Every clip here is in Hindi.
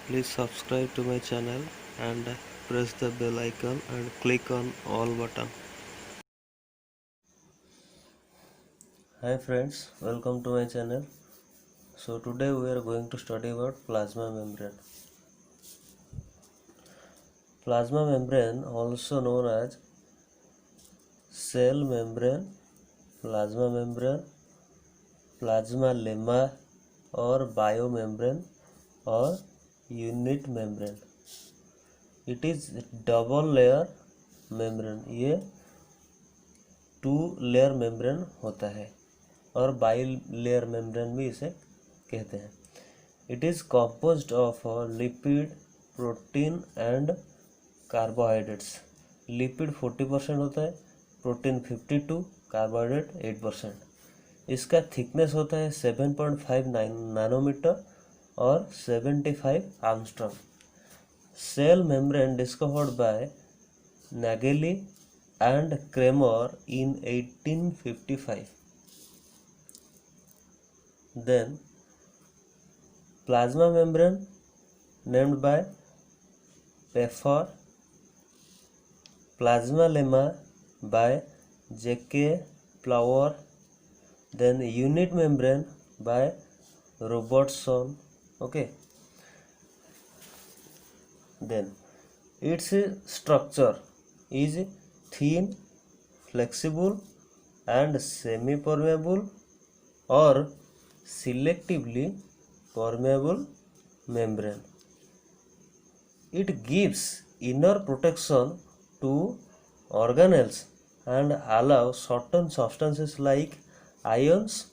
Please subscribe to my channel and press the bell icon and click on all button. Hi friends, welcome to my channel. So today we are going to study about plasma membrane. Plasma membrane, also known as cell membrane, plasma lemma और biomembrane और unit membrane. It is double layer membrane. ये 2 लेयर मेम्ब्रेन होता है और बाई लेयर मेम्ब्रेन भी इसे कहते हैं. It is composed of lipid, protein and carbohydrates. Lipid 40% होता है, प्रोटीन 52, कार्बोहाइड्रेट 8%. इसका थिकनेस होता है 7.5 नैनोमीटर और 75 armstrong. Cell membrane discovered by Nageli and Kramer in 1855. Then plasma membrane named by Pfeffer, plasma lemma by J.K. Plauer, then unit membrane by Robertson. Okay. Then its structure is thin, flexible and semi-permeable or selectively permeable membrane. It gives inner protection to organelles and allows certain substances like ions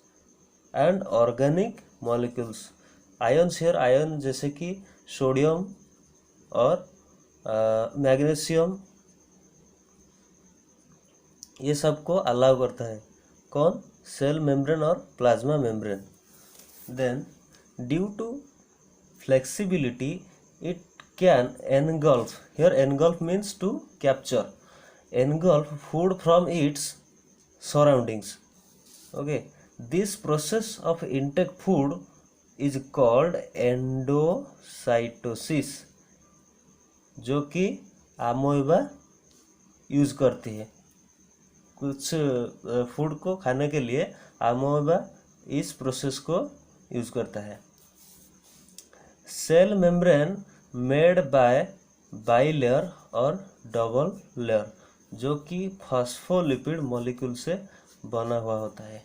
and organic molecules. Ions here, ion जैसे कि सोडियम और मैग्नीशियम, ये सब को अलाउ करता है. कौन? सेल मेम्ब्रेन और plasma membrane. Then due to flexibility it can engulf. Here engulf means to capture. Engulf food from its surroundings. Okay. This process of intake food is called endocytosis, जो कि अमोएबा यूज करती है. कुछ फूड को खाने के लिए अमोएबा इस प्रोसेस को यूज करता है. Cell membrane made by bilayer और डबल लेयर, जो कि फॉस्फोलिपिड मॉलिक्यूल से बना हुआ होता है.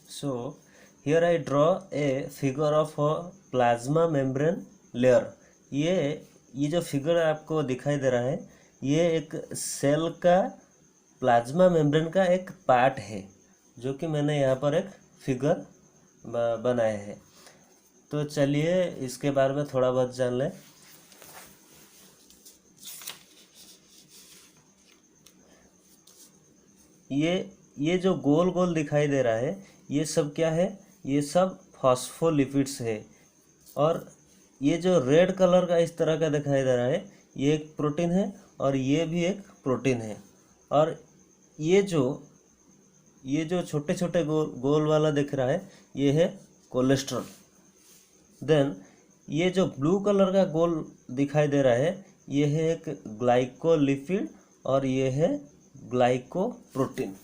So here I draw a figure of plasma membrane layer. ये जो फिगर आपको दिखाई दे रहा है, ये एक सेल का प्लाज्मा मेम्ब्रेन का एक पार्ट है, जो कि मैंने यहाँ पर एक फिगर बनाया है. तो चलिए इसके बारे में थोड़ा बहुत जान लें. ये जो गोल गोल दिखाई दे रहा है, ये सब क्या है? ये सब फॉस्फोलिपिड्स है. और ये जो रेड कलर का इस तरह का दिखाई दे रहा है, ये एक प्रोटीन है और ये भी एक प्रोटीन है. और ये जो छोटे छोटे गोल वाला दिख रहा है, ये है कोलेस्ट्रॉल. देन ये जो ब्लू कलर का गोल दिखाई दे रहा है, ये है एक ग्लाइकोलिपिड और ये है ग्लाइकोप्रोटीन.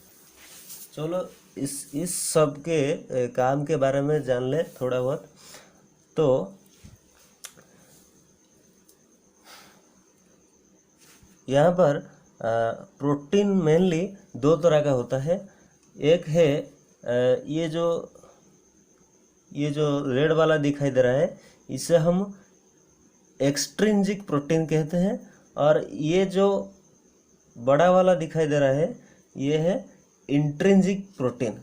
चलो इस सब के काम के बारे में जान ले थोड़ा बहुत. तो यहाँ पर प्रोटीन मेनली 2 तरह का होता है. एक है ये जो रेड वाला दिखाई दे रहा है, इसे हम एक्सट्रिंसिक प्रोटीन कहते हैं. और ये जो बड़ा वाला दिखाई दे रहा है, ये है इंट्रिंसिक प्रोटीन.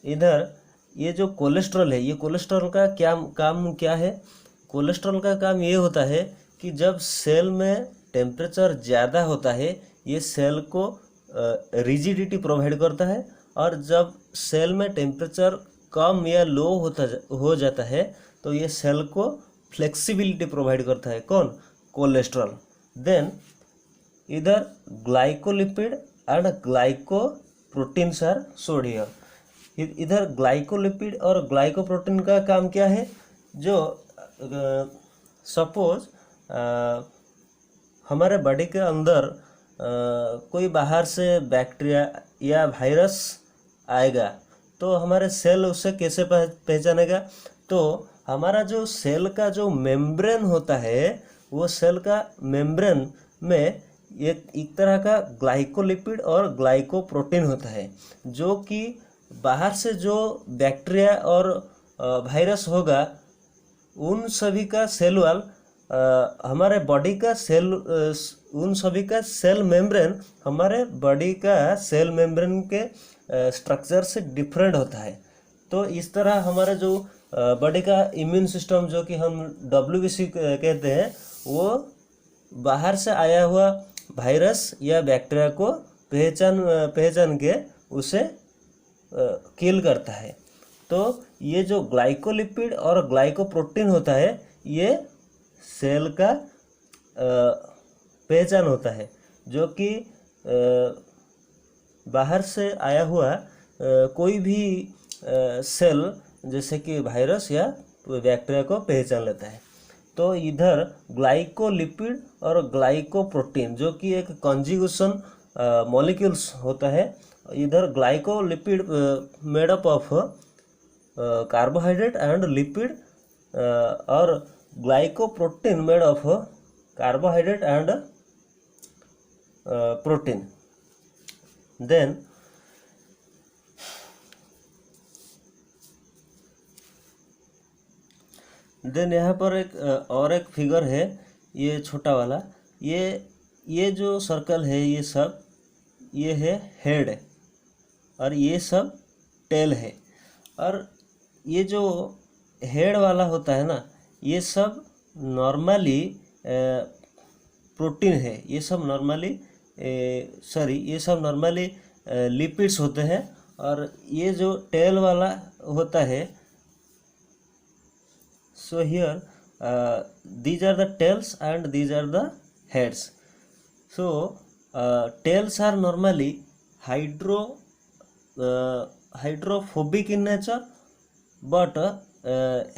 इधर ये जो कोलेस्ट्रॉल है, ये कोलेस्ट्रॉल का काम क्या है? कोलेस्ट्रॉल का काम ये होता है कि जब सेल में टेम्परेचर ज़्यादा होता है, ये सेल को रिजिडिटी प्रोवाइड करता है. और जब सेल में टेम्परेचर कम या लो हो जाता है, तो ये सेल को फ्लेक्सिबिलिटी प्रोवाइड करता है. कौन? कोलेस्ट्रॉल. देन इधर glycolipid and glycoproteins are showed here. इधर ग्लाइकोलिपिड और ग्लाइकोप्रोटीन का काम क्या है, जो सपोज हमारे बॉडी के अंदर कोई बाहर से बैक्टीरिया या वायरस आएगा तो हमारे सेल उसे कैसे पहचानेगा। तो हमारा जो सेल का जो मेम्ब्रेन होता है, वो सेल का मेम्ब्रेन में एक तरह का ग्लाइकोलिपिड और ग्लाइकोप्रोटीन होता है, जो कि बाहर से जो बैक्टीरिया और वायरस होगा उन सभी का सेल वॉल हमारे बॉडी का सेल उन सभी का सेल मेम्ब्रेन हमारे बॉडी का सेल मेम्ब्रेन के स्ट्रक्चर से डिफरेंट होता है। तो इस तरह हमारा जो बॉडी का इम्यून सिस्टम, जो कि हम WBC कहते हैं, वो बाहर से आया हुआ वायरस या बैक्टीरिया को पहचान के उसे किल करता है। तो ये जो ग्लाइकोलिपिड और ग्लाइकोप्रोटीन होता है, ये सेल का पहचान होता है, जो कि बाहर से आया हुआ कोई भी सेल जैसे कि वायरस या बैक्टीरिया को पहचान लेता है। तो इधर ग्लाइकोलिपिड और ग्लाइकोप्रोटीन, जो कि एक कॉन्जुगेशन मॉलिक्यूल्स होता है, इधर glycolipid made up of carbohydrate and lipid और glycoprotein made of carbohydrate and protein. Then यहाँ पर और एक फिगर है, ये छोटा वाला, ये जो सर्कल है, ये है हेड और ये सब टेल है। और ये जो हेड वाला होता है ना, ये सब नॉर्मली प्रोटीन है, ये सब नॉर्मली लिपिड्स होते हैं। और ये जो टेल वाला होता है, so here these are the tails and these are the heads. So tails are normally hydrophobic in nature, but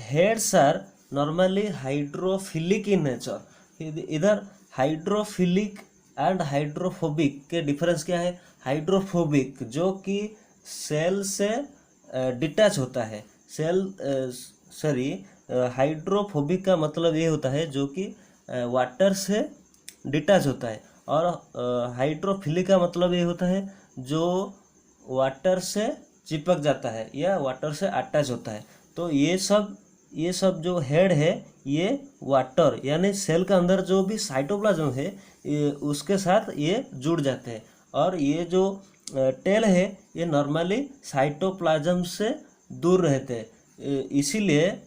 heads are normally hydrophilic in nature. इधर हाइड्रोफिलिक एंड हाइड्रोफोबिक के डिफरेंस क्या है। हाइड्रोफोबिक जो कि सेल से डिटैच होता है, हाइड्रोफोबिक का मतलब ये होता है जो कि वाटर से डिटैच होता है, और हाइड्रोफिलिक का मतलब ये होता है जो वाटर से चिपक जाता है या वाटर से अटैच होता है। तो ये सब जो हेड है, ये वाटर यानी सेल के अंदर जो भी साइटोप्लाज्म है उसके साथ ये जुड़ जाते हैं। और ये जो टेल है, ये नॉर्मली साइटोप्लाज्म से दूर रहते हैं, इसीलिए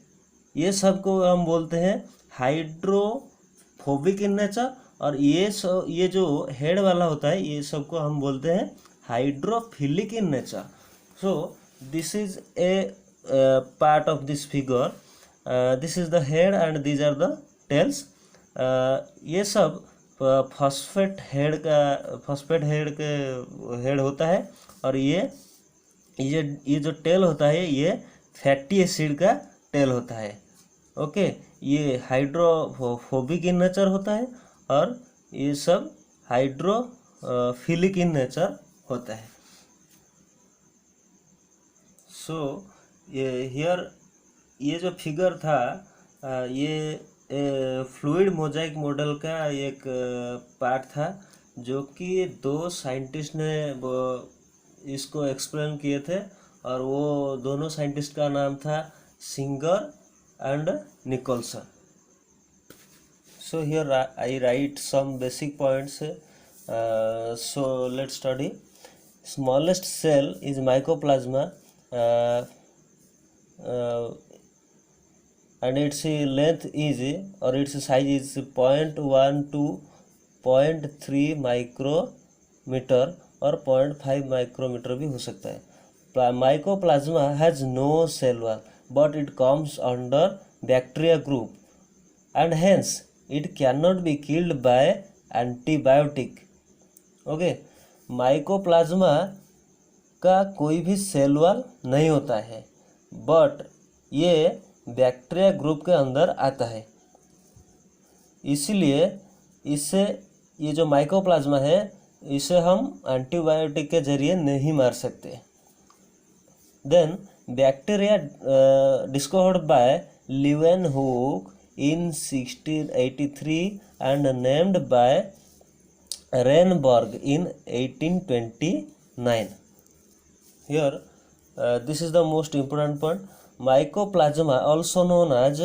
ये सब को हम बोलते हैं हाइड्रोफोबिक इन नेचर। और ये जो हेड वाला होता है, ये सब को हम बोलते हैं hydrophilic in nature. So this is a part of this figure, this is the head and these are the tails. ये सब फॉस्फेट हेड होता है, और ये जो टेल होता है, ये फैटी एसिड का टेल होता है। ओके, ये हाइड्रोफोबिक इन नेचर होता है और ये सब हाइड्रोफिलिक इन नेचर होता है। सो ये जो फिगर था, ये फ्लूइड मोजाइक मॉडल का एक पार्ट था, जो कि 2 साइंटिस्ट ने इसको एक्सप्लेन किए थे, और वो दोनों साइंटिस्ट का नाम था Singer and Nicolson. So here I write some basic points. So let's study. Smallest cell is mycoplasma, and its length is, or its size is 0.1 to 0.3 micrometer और 0.5 माइक्रोमीटर भी हो सकता है। Mycoplasma has no cell wall, but it comes under bacteria group, and hence it cannot be killed by antibiotic. Okay, mycoplasma का कोई भी सेल वॉल नहीं होता है, बट ये बैक्टीरिया ग्रुप के अंदर आता है। इसलिए इससे ये जो माइकोप्लाज्मा है इसे हम एंटीबायोटिक के जरिए नहीं मार सकते। Then bacteria discovered by Leeuwenhoek in 1683 and named by Renberg in 1829. Here, this is the most important point. Mycoplasma, also known as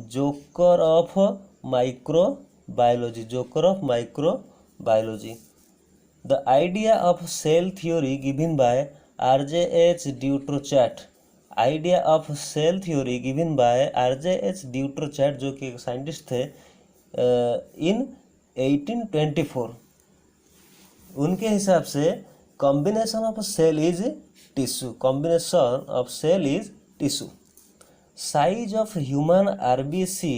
joker of microbiology. Joker of microbiology. The idea of cell theory given by R.J.H. Dutrochat. Idea of cell theory given by R.J.H. Dutrochet, जो कि एक साइंटिस्ट थे इन 1824। उनके हिसाब से combination of cell is tissue, combination of cell is tissue. Size of human RBC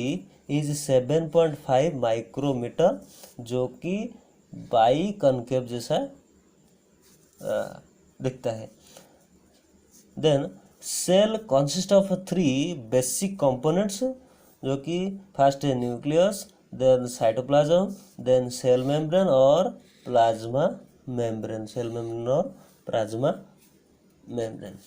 is 7.5 micrometer, जो कि बाई कनकेव जैसा दिखता है। Then cell consist of 3 basic components, जो कि फर्स्ट है nucleus, then cytoplasm, then cell membrane और प्लाज्मा मेम्ब्रेन। सेल मेम्ब्रेन और प्लाज्मा मेम्ब्रेन।